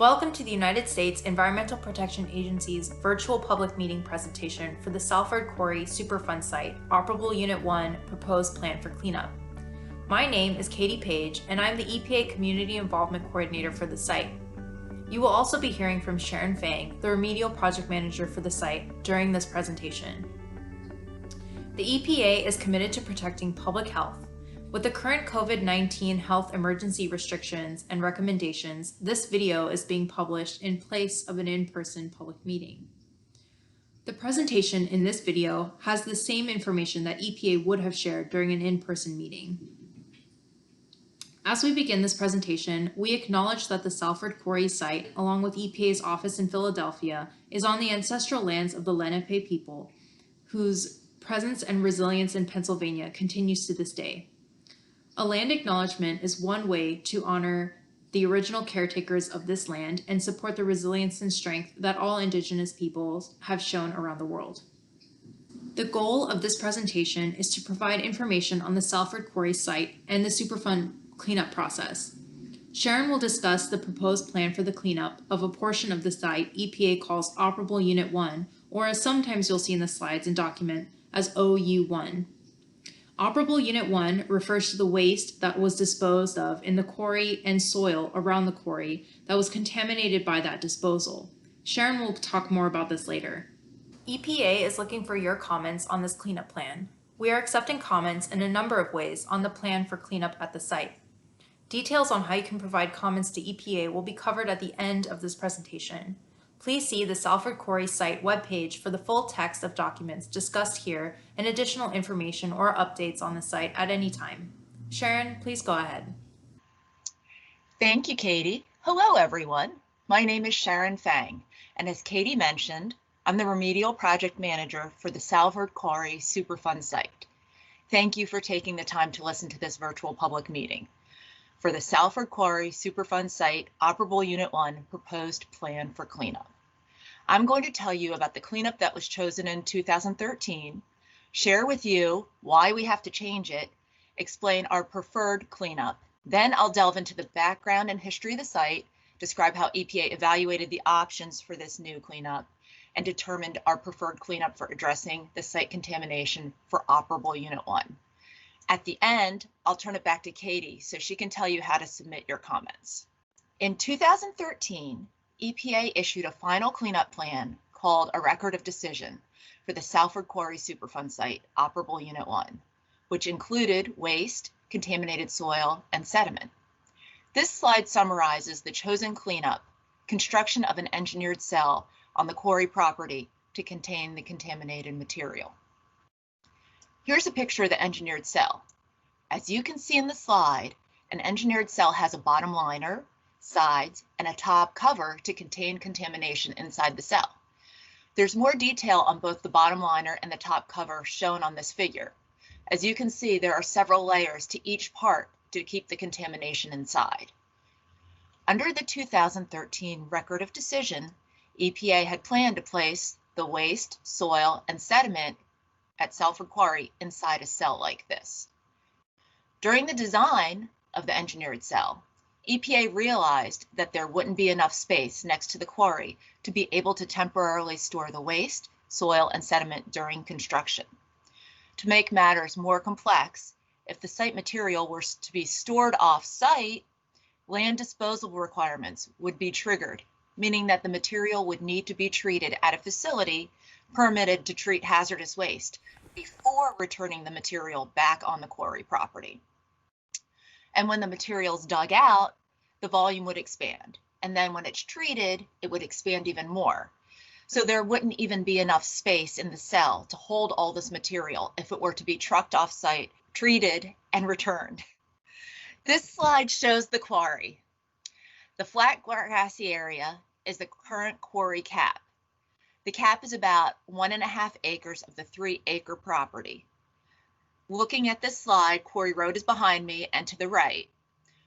Welcome to the United States Environmental Protection Agency's virtual public meeting presentation for the Salford Quarry Superfund site, Operable Unit 1 Proposed Plan for Cleanup. My name is Katie Page, and I'm the EPA Community Involvement Coordinator for the site. You will also be hearing from Sharon Fang, the Remedial Project Manager for the site, during this presentation. The EPA is committed to protecting public health. With the current COVID-19 health emergency restrictions and recommendations, this video is being published in place of an in-person public meeting. The presentation in this video has the same information that EPA would have shared during an in-person meeting. As we begin this presentation, we acknowledge that the Salford Quarry site, along with EPA's office in Philadelphia, is on the ancestral lands of the Lenape people, whose presence and resilience in Pennsylvania continues to this day. A land acknowledgement is one way to honor the original caretakers of this land and support the resilience and strength that all Indigenous peoples have shown around the world. The goal of this presentation is to provide information on the Salford Quarry site and the Superfund cleanup process. Sharon will discuss the proposed plan for the cleanup of a portion of the site EPA calls Operable Unit 1, or as sometimes you'll see in the slides and document as OU1. Operable Unit 1 refers to the waste that was disposed of in the quarry and soil around the quarry that was contaminated by that disposal. Sharon will talk more about this later. EPA is looking for your comments on this cleanup plan. We are accepting comments in a number of ways on the plan for cleanup at the site. Details on how you can provide comments to EPA will be covered at the end of this presentation. Please see the Salford Quarry site webpage for the full text of documents discussed here and additional information or updates on the site at any time. Sharon, please go ahead. Thank you, Katie. Hello, everyone. My name is Sharon Fang, and as Katie mentioned, I'm the Remedial Project Manager for the Salford Quarry Superfund site. Thank you for taking the time to listen to this virtual public meeting for the Salford Quarry Superfund site Operable Unit 1 Proposed Plan for Cleanup. I'm going to tell you about the cleanup that was chosen in 2013, share with you why we have to change it, explain our preferred cleanup. Then I'll delve into the background and history of the site, describe how EPA evaluated the options for this new cleanup, and determined our preferred cleanup for addressing the site contamination for Operable Unit 1. At the end, I'll turn it back to Katie so she can tell you how to submit your comments. In 2013, EPA issued a final cleanup plan called a Record of Decision for the Salford Quarry Superfund site, Operable Unit 1, which included waste, contaminated soil, and sediment. This slide summarizes the chosen cleanup, construction of an engineered cell on the quarry property to contain the contaminated material. Here's a picture of the engineered cell. As you can see in the slide, an engineered cell has a bottom liner, sides, and a top cover to contain contamination inside the cell. There's more detail on both the bottom liner and the top cover shown on this figure. As you can see, there are several layers to each part to keep the contamination inside. Under the 2013 Record of Decision, EPA had planned to place the waste, soil, and sediment at Salford Quarry inside a cell like this. During the design of the engineered cell, EPA realized that there wouldn't be enough space next to the quarry to be able to temporarily store the waste, soil, and sediment during construction. To make matters more complex, if the site material were to be stored off-site, land disposal requirements would be triggered, meaning that the material would need to be treated at a facility permitted to treat hazardous waste before returning the material back on the quarry property. And when the material is dug out, the volume would expand. And then when it's treated, it would expand even more. So there wouldn't even be enough space in the cell to hold all this material if it were to be trucked off-site, treated, and returned. This slide shows the quarry. The flat grassy area is the current quarry cap. The cap is about 1.5 acres of the 3-acre property. Looking at this slide, Quarry Road is behind me and to the right.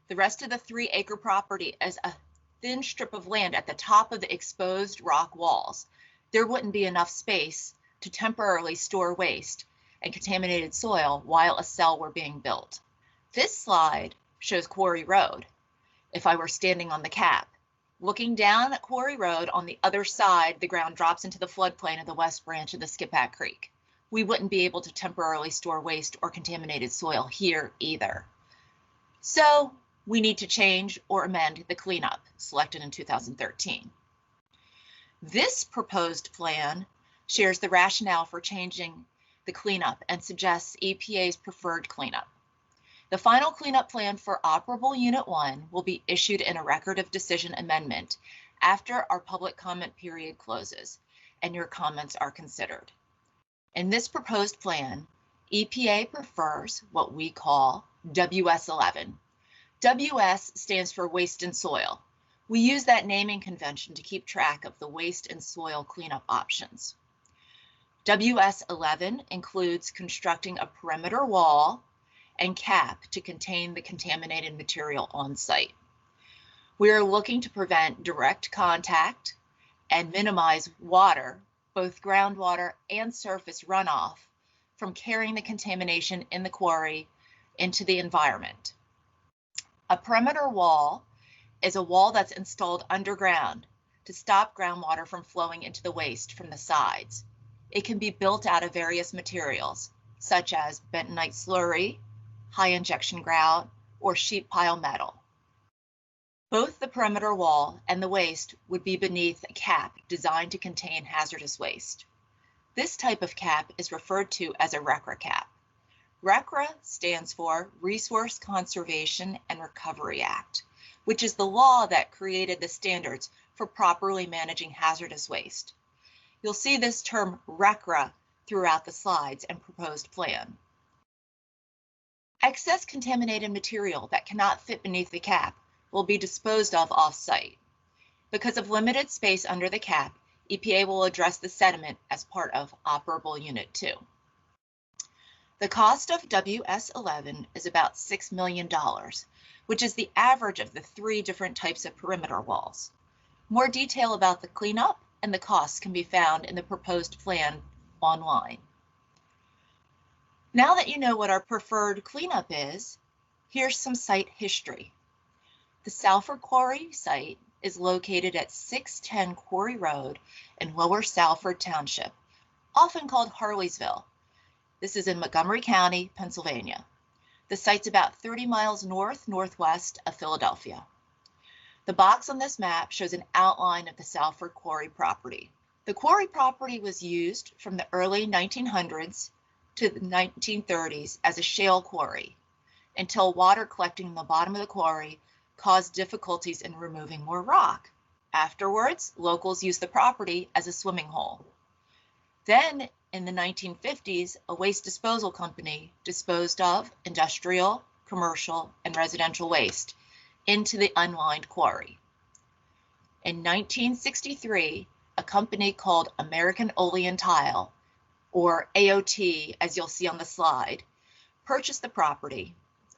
The rest of the 3-acre property is a thin strip of land at the top of the exposed rock walls. There wouldn't be enough space to temporarily store waste and contaminated soil while a cell were being built. This slide shows Quarry Road. If I were standing on the cap, Looking down at Quarry Road, on the other side, the ground drops into the floodplain of the West Branch of the Skippack Creek. We wouldn't be able to temporarily store waste or contaminated soil here either. So we need to change or amend the cleanup selected in 2013. This proposed plan shares the rationale for changing the cleanup and suggests EPA's preferred cleanup. The final cleanup plan for operable Unit 1 will be issued in a record of decision amendment after our public comment period closes and your comments are considered. In this proposed plan, EPA prefers what we call WS11. WS stands for waste and soil. We use that naming convention to keep track of the waste and soil cleanup options. WS11 includes constructing a perimeter wall and cap to contain the contaminated material on site. We are looking to prevent direct contact and minimize water, both groundwater and surface runoff, from carrying the contamination in the quarry into the environment. A perimeter wall is a wall that's installed underground to stop groundwater from flowing into the waste from the sides. It can be built out of various materials, such as bentonite slurry, high injection grout, or sheet pile metal. Both the perimeter wall and the waste would be beneath a cap designed to contain hazardous waste. This type of cap is referred to as a RCRA cap. RCRA stands for Resource Conservation and Recovery Act, which is the law that created the standards for properly managing hazardous waste. You'll see this term RCRA throughout the slides and proposed plan. Excess contaminated material that cannot fit beneath the cap will be disposed of off-site. Because of limited space under the cap, EPA will address the sediment as part of operable Unit 2. The cost of WS11 is about $6 million, which is the average of the 3 different types of perimeter walls. More detail about the cleanup and the costs can be found in the proposed plan online. Now that you know what our preferred cleanup is, here's some site history. The Salford Quarry site is located at 610 Quarry Road in Lower Salford Township, often called Harleysville. This is in Montgomery County, Pennsylvania. The site's about 30 miles northwest of Philadelphia. The box on this map shows an outline of the Salford Quarry property. The quarry property was used from the early 1900s to the 1930s as a shale quarry until water collecting in the bottom of the quarry caused difficulties in removing more rock. Afterwards, locals used the property as a swimming hole. Then, in the 1950s, a waste disposal company disposed of industrial, commercial, and residential waste into the unlined quarry. In 1963, a company called American Olean Tile, or AOT, as you'll see on the slide, purchased the property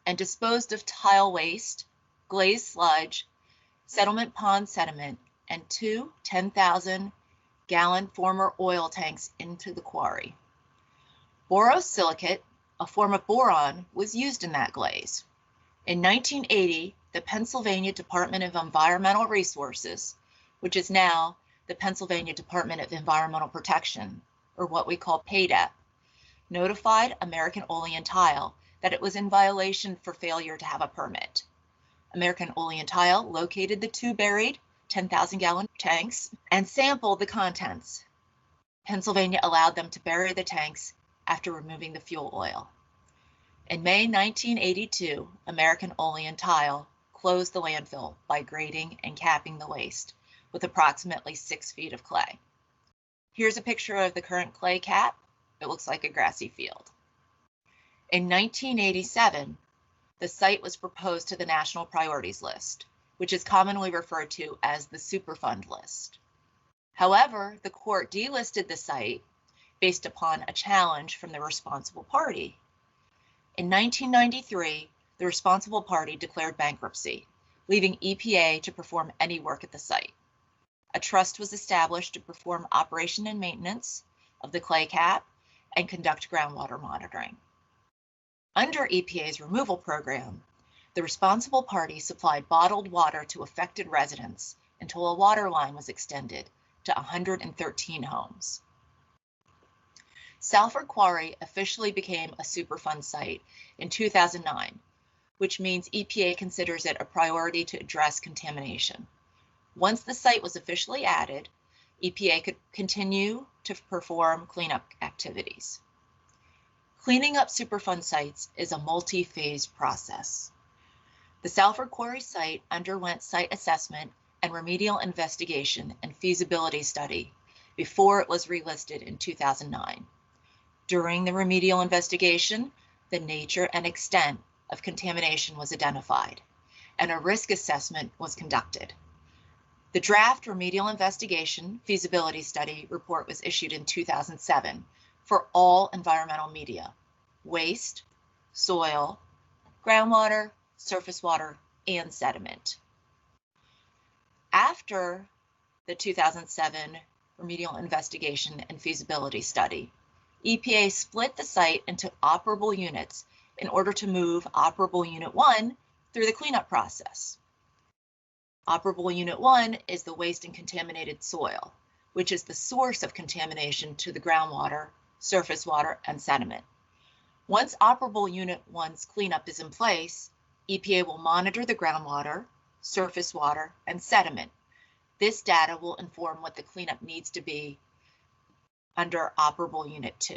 and disposed of tile waste, glazed sludge, settlement pond sediment, and 2 10,000-gallon former oil tanks into the quarry. Borosilicate, a form of boron, was used in that glaze. In 1980, the Pennsylvania Department of Environmental Resources, which is now the Pennsylvania Department of Environmental Protection, or what we call PADEP, notified American Olean Tile that it was in violation for failure to have a permit. American Olean Tile located the 2 buried 10,000-gallon tanks and sampled the contents. Pennsylvania allowed them to bury the tanks after removing the fuel oil. In May 1982, American Olean Tile closed the landfill by grading and capping the waste with approximately 6 feet of clay. Here's a picture of the current clay cap. It looks like a grassy field. In 1987, the site was proposed to the National Priorities List, which is commonly referred to as the Superfund list. However, the court delisted the site based upon a challenge from the responsible party. In 1993, the responsible party declared bankruptcy, leaving EPA to perform any work at the site. A trust was established to perform operation and maintenance of the clay cap and conduct groundwater monitoring. Under EPA's removal program, the responsible party supplied bottled water to affected residents until a water line was extended to 113 homes. Salford Quarry officially became a Superfund site in 2009, which means EPA considers it a priority to address contamination. Once the site was officially added, EPA could continue to perform cleanup activities. Cleaning up Superfund sites is a multi-phase process. The Salford Quarry site underwent site assessment and remedial investigation and feasibility study before it was relisted in 2009. During the remedial investigation, the nature and extent of contamination was identified, and a risk assessment was conducted. The draft remedial investigation feasibility study report was issued in 2007 for all environmental media: waste, soil, groundwater, surface water, and sediment. After the 2007 remedial investigation and feasibility study, EPA split the site into operable units in order to move operable Unit 1 through the cleanup process. Operable Unit 1 is the waste and contaminated soil, which is the source of contamination to the groundwater, surface water, and sediment. Once operable Unit 1's cleanup is in place, EPA will monitor the groundwater, surface water, and sediment. This data will inform what the cleanup needs to be under operable Unit 2.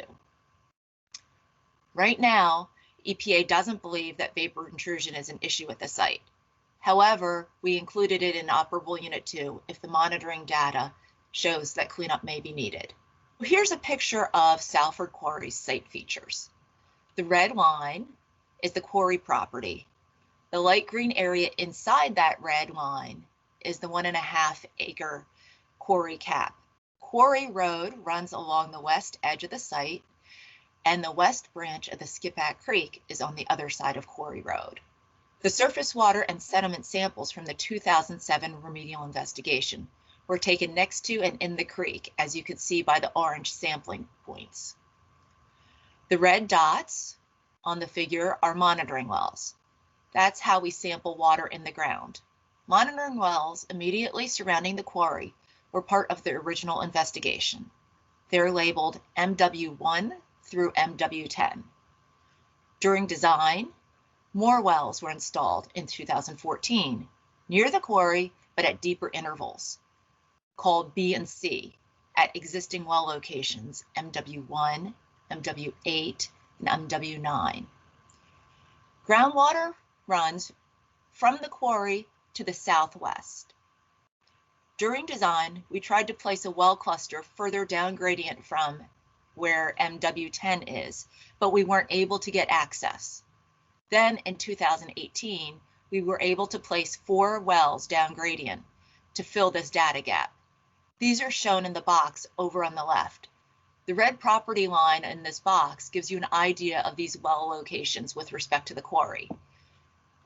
Right now, EPA doesn't believe that vapor intrusion is an issue at the site. However, we included it in operable Unit 2 if the monitoring data shows that cleanup may be needed. Here's a picture of Salford Quarry's site features. The red line is the quarry property. The light green area inside that red line is the 1.5 acre quarry cap. Quarry Road runs along the west edge of the site, and the west branch of the Skippack Creek is on the other side of Quarry Road. The surface water and sediment samples from the 2007 remedial investigation were taken next to and in the creek, as you can see by the orange sampling points. The red dots on the figure are monitoring wells. That's how we sample water in the ground. Monitoring wells immediately surrounding the quarry were part of the original investigation. They're labeled MW1 through MW10. During design, more wells were installed in 2014 near the quarry, but at deeper intervals, called B and C, at existing well locations MW1, MW8, and MW9. Groundwater runs from the quarry to the southwest. During design, we tried to place a well cluster further down gradient from where MW10 is, but we weren't able to get access. Then in 2018, we were able to place 4 wells down gradient to fill this data gap. These are shown in the box over on the left. The red property line in this box gives you an idea of these well locations with respect to the quarry.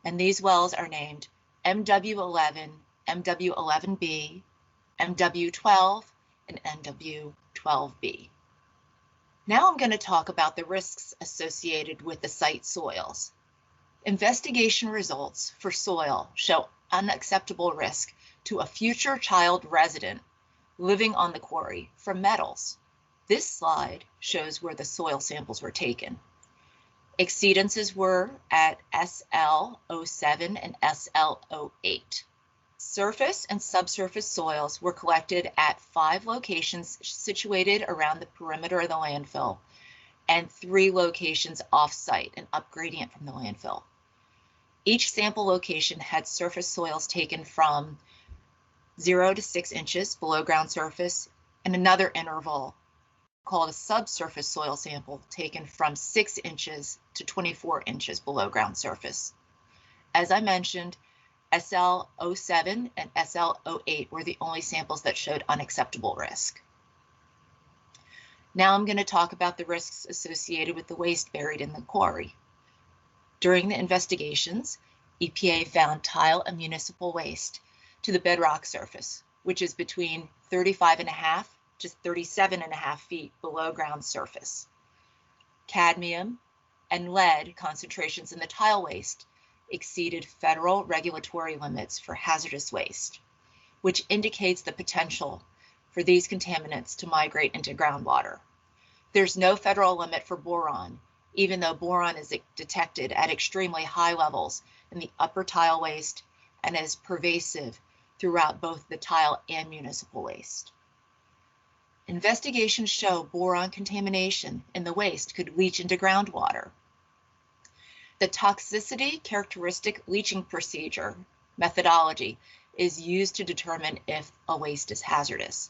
And these wells are named MW11, MW11B, MW12, and MW12B. Now I'm going to talk about the risks associated with the site soils. Investigation results for soil show unacceptable risk to a future child resident living on the quarry from metals. This slide shows where the soil samples were taken. Exceedances were at SL07 and SL08. Surface and subsurface soils were collected at 5 locations situated around the perimeter of the landfill and 3 locations off-site and up gradient from the landfill. Each sample location had surface soils taken from 0 to 6 inches below ground surface, and another interval called a subsurface soil sample taken from 6 inches to 24 inches below ground surface. As I mentioned, SL07 and SL08 were the only samples that showed unacceptable risk. Now I'm going to talk about the risks associated with the waste buried in the quarry. During the investigations, EPA found tile and municipal waste to the bedrock surface, which is between 35.5 to 37.5 feet below ground surface. Cadmium and lead concentrations in the tile waste exceeded federal regulatory limits for hazardous waste. which indicates the potential for these contaminants to migrate into groundwater. There's no federal limit for boron, even though boron is detected at extremely high levels in the upper tile waste and is pervasive throughout both the tile and municipal waste. Investigations show boron contamination in the waste could leach into groundwater. The toxicity characteristic leaching procedure methodology is used to determine if a waste is hazardous.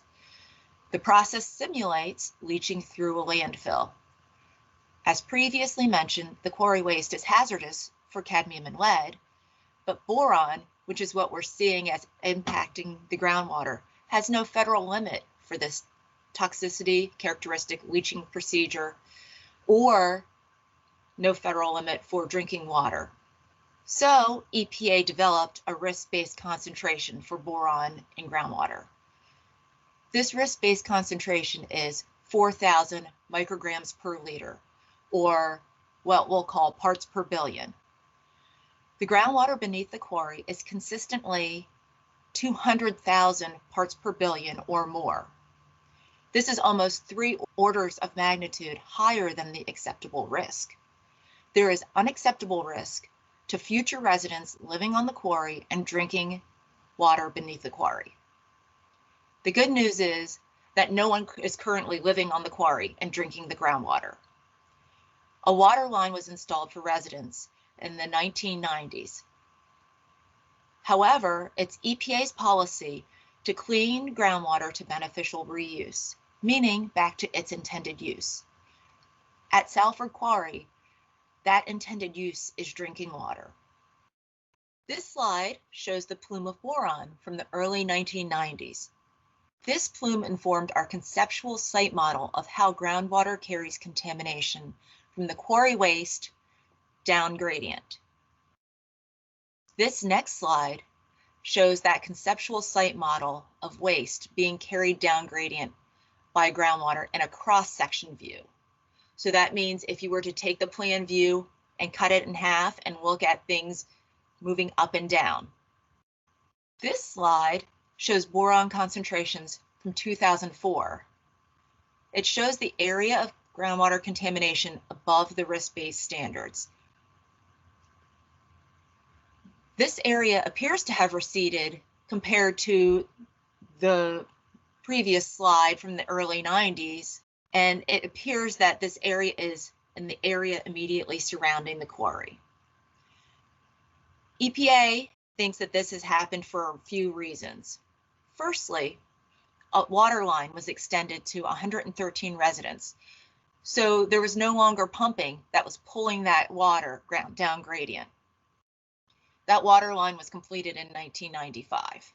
The process simulates leaching through a landfill. As previously mentioned, the quarry waste is hazardous for cadmium and lead, but boron, which is what we're seeing as impacting the groundwater, has no federal limit for this toxicity characteristic leaching procedure or no federal limit for drinking water. So EPA developed a risk-based concentration for boron in groundwater. This risk-based concentration is 4,000 micrograms per liter, or what we'll call parts per billion. The groundwater beneath the quarry is consistently 200,000 parts per billion or more. This is almost 3 orders of magnitude higher than the acceptable risk. There is unacceptable risk to future residents living on the quarry and drinking water beneath the quarry. The good news is that no one is currently living on the quarry and drinking the groundwater. A water line was installed for residents in the 1990s. However, it's EPA's policy to clean groundwater to beneficial reuse, meaning back to its intended use. At Salford Quarry, that intended use is drinking water. This slide shows the plume of boron from the early 1990s. This plume informed our conceptual site model of how groundwater carries contamination from the quarry waste down gradient. This next slide shows that conceptual site model of waste being carried down gradient by groundwater in a cross-section view. So that means if you were to take the plan view and cut it in half and look at things moving up and down. This slide shows boron concentrations from 2004. It shows the area of groundwater contamination above the risk-based standards. This area appears to have receded compared to the previous slide from the early 90s, and it appears that this area is in the area immediately surrounding the quarry. EPA thinks that this has happened for a few reasons. Firstly, a water line was extended to 113 residents, so there was no longer pumping that was pulling that water down gradient. That water line was completed in 1995.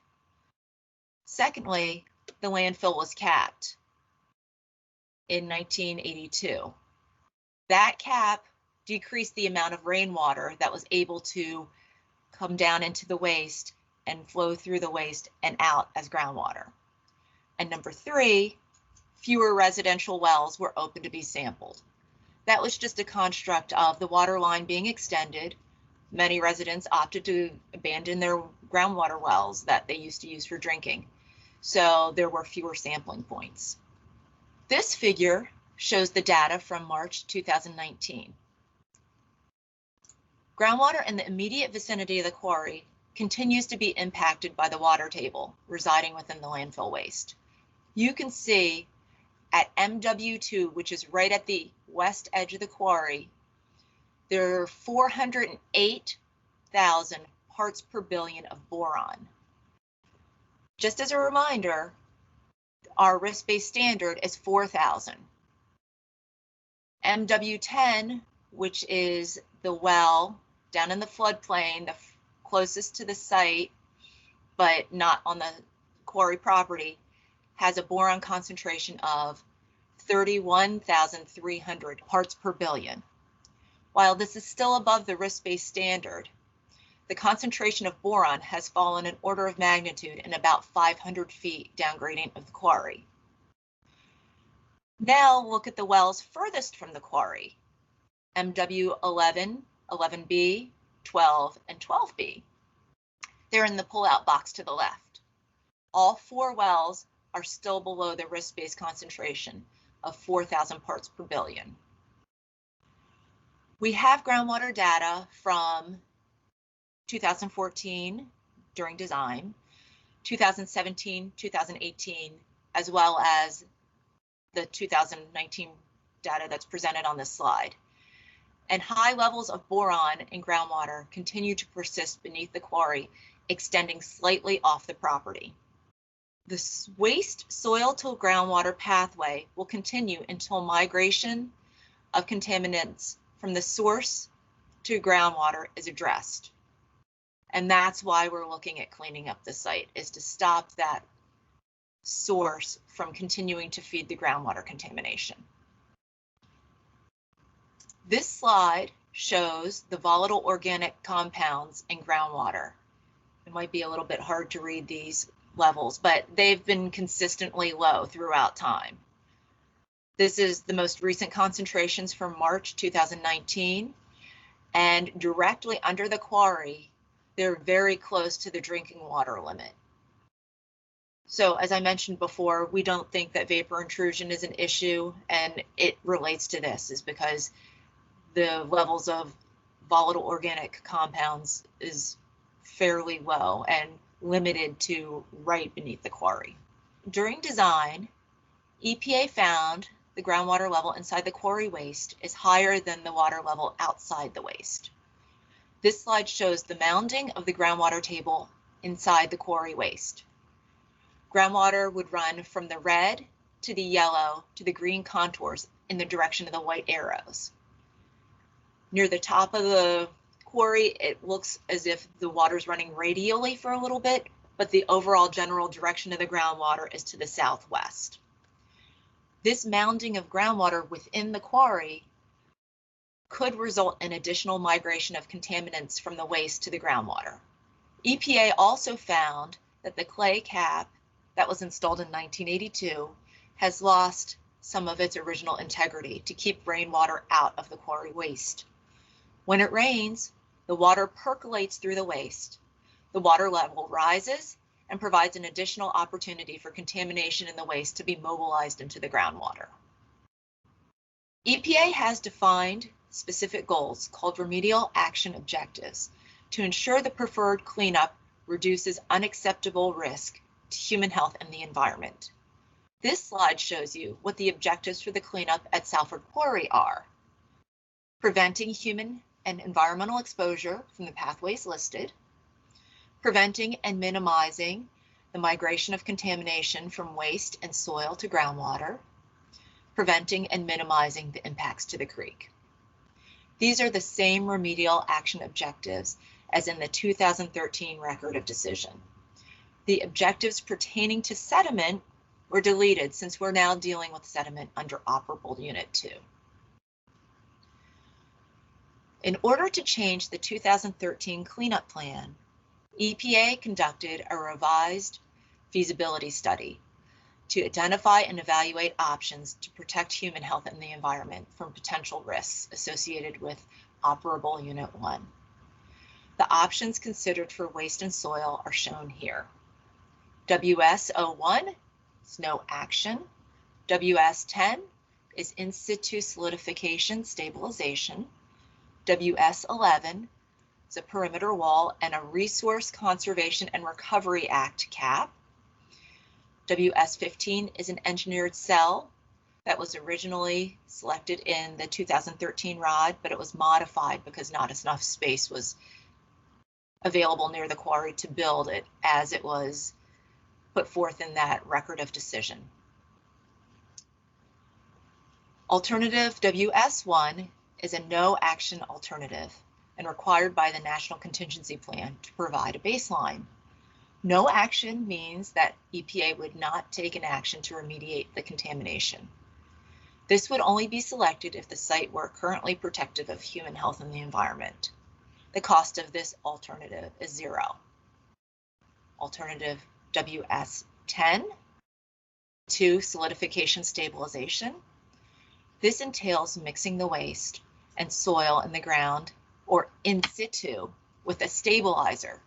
Secondly, the landfill was capped in 1982. That cap decreased the amount of rainwater that was able to come down into the waste and flow through the waste and out as groundwater. And number 3, fewer residential wells were open to be sampled. That was just a construct of the water line being extended. Many residents opted to abandon their groundwater wells that they used to use for drinking. So there were fewer sampling points. This figure shows the data from March 2019. Groundwater in the immediate vicinity of the quarry continues to be impacted by the water table residing within the landfill waste. You can see at MW2, which is right at the west edge of the quarry, there are 408,000 parts per billion of boron. Just as a reminder, our risk-based standard is 4,000. MW10, which is the well down in the floodplain, the closest to the site, but not on the quarry property, has a boron concentration of 31,300 parts per billion. While this is still above the risk-based standard, the concentration of boron has fallen an order of magnitude in about 500 feet down gradient of the quarry. Now look at the wells furthest from the quarry, MW11, 11B, 12, and 12B. They're in the pull-out box to the left. All 4 wells are still below the risk-based concentration of 4,000 parts per billion. We have groundwater data from 2014 during design, 2017, 2018, as well as the 2019 data that's presented on this slide. And high levels of boron in groundwater continue to persist beneath the quarry, extending slightly off the property. The waste soil to groundwater pathway will continue until migration of contaminants from the source to groundwater is addressed. And that's why we're looking at cleaning up the site, is to stop that source from continuing to feed the groundwater contamination. This slide shows the volatile organic compounds in groundwater. It might be a little bit hard to read these levels, but they've been consistently low throughout time. This is the most recent concentrations from March 2019, and directly under the quarry, they're very close to the drinking water limit. So as I mentioned before, we don't think that vapor intrusion is an issue, and it relates to this, is because the levels of volatile organic compounds is fairly low and limited to right beneath the quarry. During design, EPA found the groundwater level inside the quarry waste is higher than the water level outside the waste. This slide shows the mounding of the groundwater table inside the quarry waste. Groundwater would run from the red to the yellow to the green contours in the direction of the white arrows. Near the top of the quarry, it looks as if the water's running radially for a little bit, but the overall general direction of the groundwater is to the southwest. This mounding of groundwater within the quarry could result in additional migration of contaminants from the waste to the groundwater. EPA also found that the clay cap that was installed in 1982 has lost some of its original integrity to keep rainwater out of the quarry waste. When it rains, the water percolates through the waste. The water level rises and provides an additional opportunity for contamination in the waste to be mobilized into the groundwater. EPA has defined specific goals called Remedial Action Objectives to ensure the preferred cleanup reduces unacceptable risk to human health and the environment. This slide shows you what the objectives for the cleanup at Salford Quarry are: preventing human and environmental exposure from the pathways listed, preventing and minimizing the migration of contamination from waste and soil to groundwater, preventing and minimizing the impacts to the creek. These are the same remedial action objectives as in the 2013 Record of Decision. The objectives pertaining to sediment were deleted since we're now dealing with sediment under Operable Unit 2. In order to change the 2013 cleanup plan, EPA conducted a revised feasibility study to identify and evaluate options to protect human health and the environment from potential risks associated with Operable Unit 1. The options considered for waste and soil are shown here. WS01 is no action. WS10 is in situ solidification stabilization. WS11 is a perimeter wall and a Resource Conservation and Recovery Act cap. WS15 is an engineered cell that was originally selected in the 2013 ROD, but it was modified because not enough space was available near the quarry to build it as it was put forth in that Record of Decision. Alternative WS1 is a no action alternative and required by the National Contingency Plan to provide a baseline. No action means that EPA would not take an action to remediate the contamination. This would only be selected if the site were currently protective of human health and the environment. The cost of this alternative is zero. Alternative WS10, 2 solidification stabilization. This entails mixing the waste and soil in the ground or in situ with a stabilizer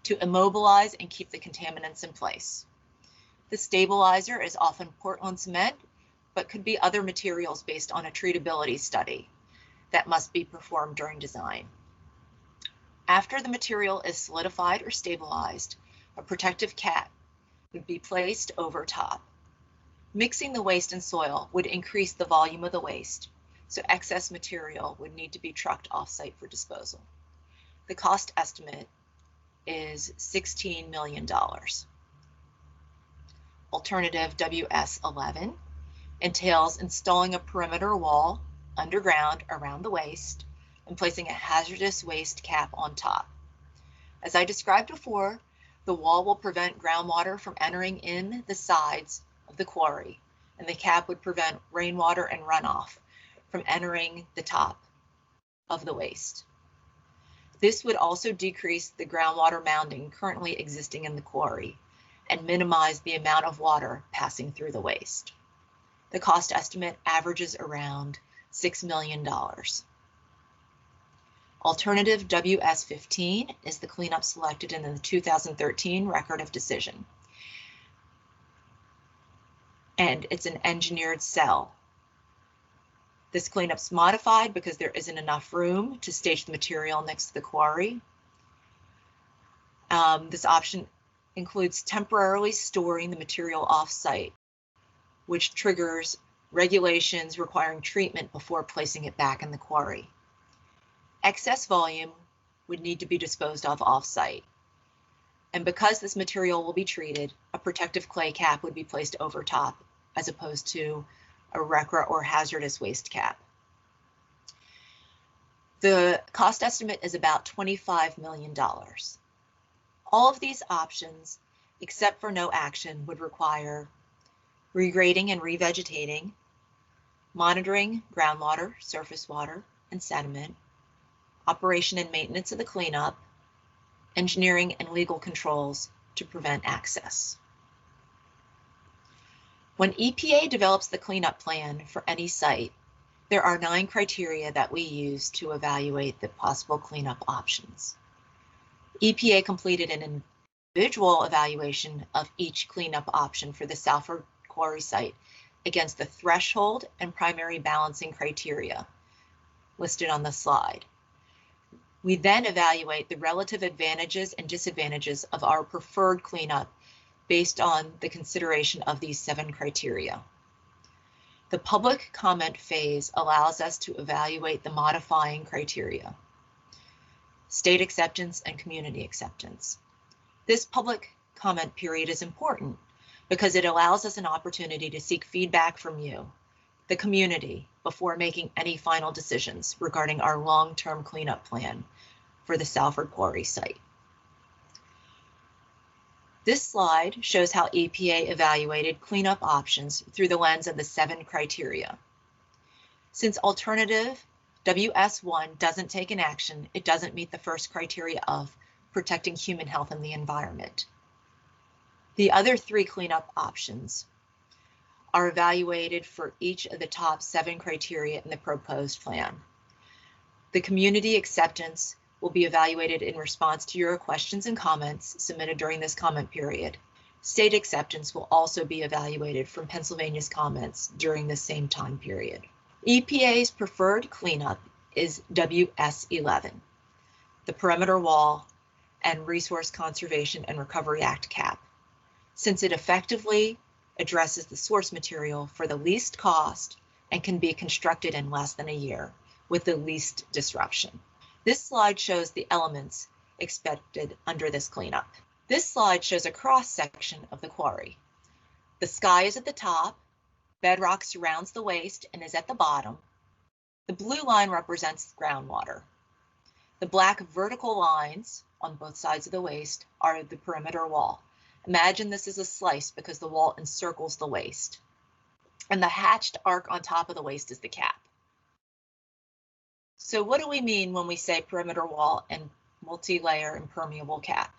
to immobilize and keep the contaminants in place. The stabilizer is often Portland cement, but could be other materials based on a treatability study that must be performed during design. After the material is solidified or stabilized, a protective cap would be placed over top. Mixing the waste and soil would increase the volume of the waste, so excess material would need to be trucked off-site for disposal. The cost estimate is $16 million. Alternative WS11 entails installing a perimeter wall underground around the waste and placing a hazardous waste cap on top. As I described before, the wall will prevent groundwater from entering in the sides of the quarry, and the cap would prevent rainwater and runoff from entering the top of the waste. This would also decrease the groundwater mounding currently existing in the quarry and minimize the amount of water passing through the waste. The cost estimate averages around $6 million. Alternative WS15 is the cleanup selected in the 2013 Record of Decision. And it's an engineered cell. This cleanup's modified because there isn't enough room to stage the material next to the quarry. This option includes temporarily storing the material off-site, which triggers regulations requiring treatment before placing it back in the quarry. Excess volume would need to be disposed of off-site. And because this material will be treated, a protective clay cap would be placed over top as opposed to a RCRA or hazardous waste cap. The cost estimate is about $25 million. All of these options, except for no action, would require regrading and revegetating, monitoring groundwater, surface water, and sediment, operation and maintenance of the cleanup, engineering and legal controls to prevent access. When EPA develops the cleanup plan for any site, there are 9 criteria that we use to evaluate the possible cleanup options. EPA completed an individual evaluation of each cleanup option for the Salford Quarry site against the threshold and primary balancing criteria listed on the slide. We then evaluate the relative advantages and disadvantages of our preferred cleanup based on the consideration of these 7 criteria. The public comment phase allows us to evaluate the modifying criteria, state acceptance and community acceptance. This public comment period is important because it allows us an opportunity to seek feedback from you, the community, before making any final decisions regarding our long-term cleanup plan for the Salford Quarry site. This slide shows how EPA evaluated cleanup options through the lens of the 7 criteria. Since alternative WS1 doesn't take an action, it doesn't meet the first criteria of protecting human health and the environment. The other 3 cleanup options are evaluated for each of the top 7 criteria in the proposed plan. The community acceptance will be evaluated in response to your questions and comments submitted during this comment period. State acceptance will also be evaluated from Pennsylvania's comments during the same time period. EPA's preferred cleanup is WS11, the perimeter wall and Resource Conservation and Recovery Act cap, since it effectively addresses the source material for the least cost and can be constructed in less than a year with the least disruption. This slide shows the elements expected under this cleanup. This slide shows a cross-section of the quarry. The sky is at the top, bedrock surrounds the waste and is at the bottom. The blue line represents groundwater. The black vertical lines on both sides of the waste are the perimeter wall. Imagine this is a slice because the wall encircles the waste. And the hatched arc on top of the waste is the cap. So what do we mean when we say perimeter wall and multi-layer impermeable cap?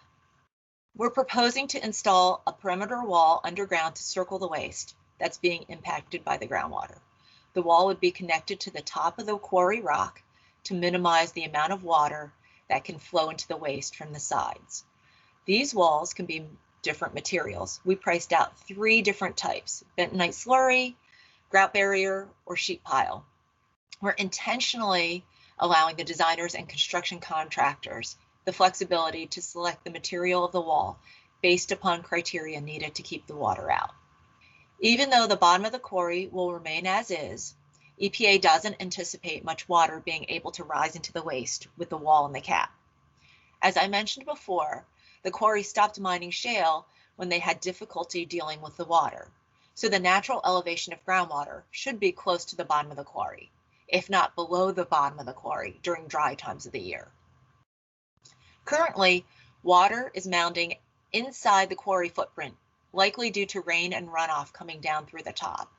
We're proposing to install a perimeter wall underground to circle the waste that's being impacted by the groundwater. The wall would be connected to the top of the quarry rock to minimize the amount of water that can flow into the waste from the sides. These walls can be different materials. We priced out 3 different types: bentonite slurry, grout barrier, or sheet pile. We're intentionally allowing the designers and construction contractors the flexibility to select the material of the wall based upon criteria needed to keep the water out. Even though the bottom of the quarry will remain as is, EPA doesn't anticipate much water being able to rise into the waste with the wall and the cap. As I mentioned before, the quarry stopped mining shale when they had difficulty dealing with the water, so the natural elevation of groundwater should be close to the bottom of the quarry, if not below the bottom of the quarry during dry times of the year. Currently, water is mounding inside the quarry footprint, likely due to rain and runoff coming down through the top.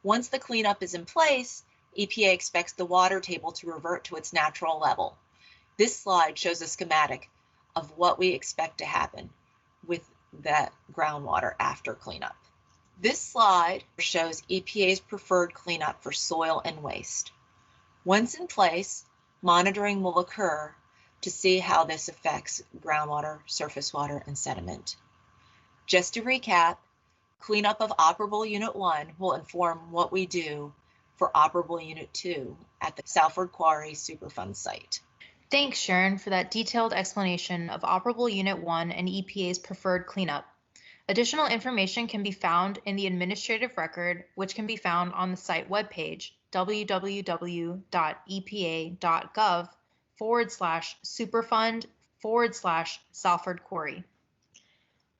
Once the cleanup is in place, EPA expects the water table to revert to its natural level. This slide shows a schematic of what we expect to happen with that groundwater after cleanup. This slide shows EPA's preferred cleanup for soil and waste. Once in place, monitoring will occur to see how this affects groundwater, surface water, and sediment. Just to recap, cleanup of Operable Unit 1 will inform what we do for Operable Unit 2 at the Salford Quarry Superfund site. Thanks, Sharon, for that detailed explanation of Operable Unit 1 and EPA's preferred cleanup. Additional information can be found in the administrative record, which can be found on the site webpage, www.epa.gov/superfund/Salford Quarry.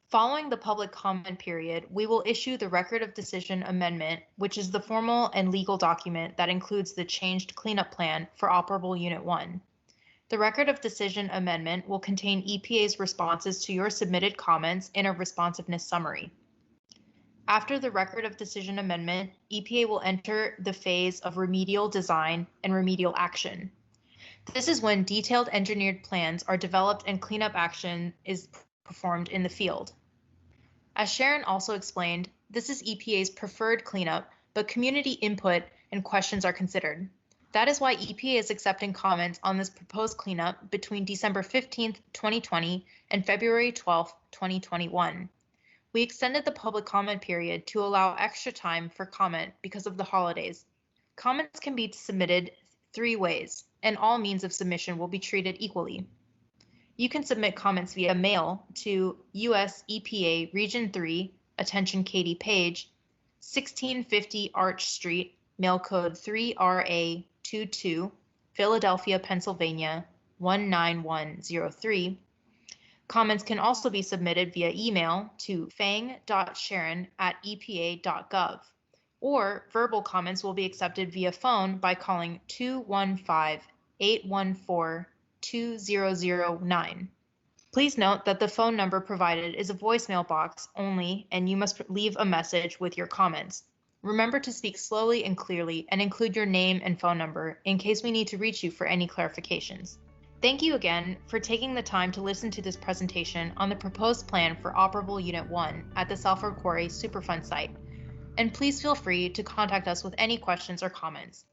Following the public comment period, we will issue the Record of Decision Amendment, which is the formal and legal document that includes the changed cleanup plan for Operable Unit 1. The Record of Decision Amendment will contain EPA's responses to your submitted comments in a responsiveness summary. After the Record of Decision Amendment, EPA will enter the phase of remedial design and remedial action. This is when detailed engineered plans are developed and cleanup action is performed in the field. As Sharon also explained, this is EPA's preferred cleanup, but community input and questions are considered. That is why EPA is accepting comments on this proposed cleanup between December 15th, 2020 and February 12th, 2021. We extended the public comment period to allow extra time for comment because of the holidays. Comments can be submitted 3 ways, and all means of submission will be treated equally. You can submit comments via mail to US EPA Region 3, Attention Katie Page, 1650 Arch Street, mail code 3RA22, Philadelphia, Pennsylvania 19103. Comments can also be submitted via email to fang.sharon@epa.gov, or verbal comments will be accepted via phone by calling 215-814-2009. Please note that the phone number provided is a voicemail box only, and you must leave a message with your comments. Remember to speak slowly and clearly and include your name and phone number in case we need to reach you for any clarifications. Thank you again for taking the time to listen to this presentation on the proposed plan for Operable Unit 1 at the Salford Quarry Superfund site. And please feel free to contact us with any questions or comments.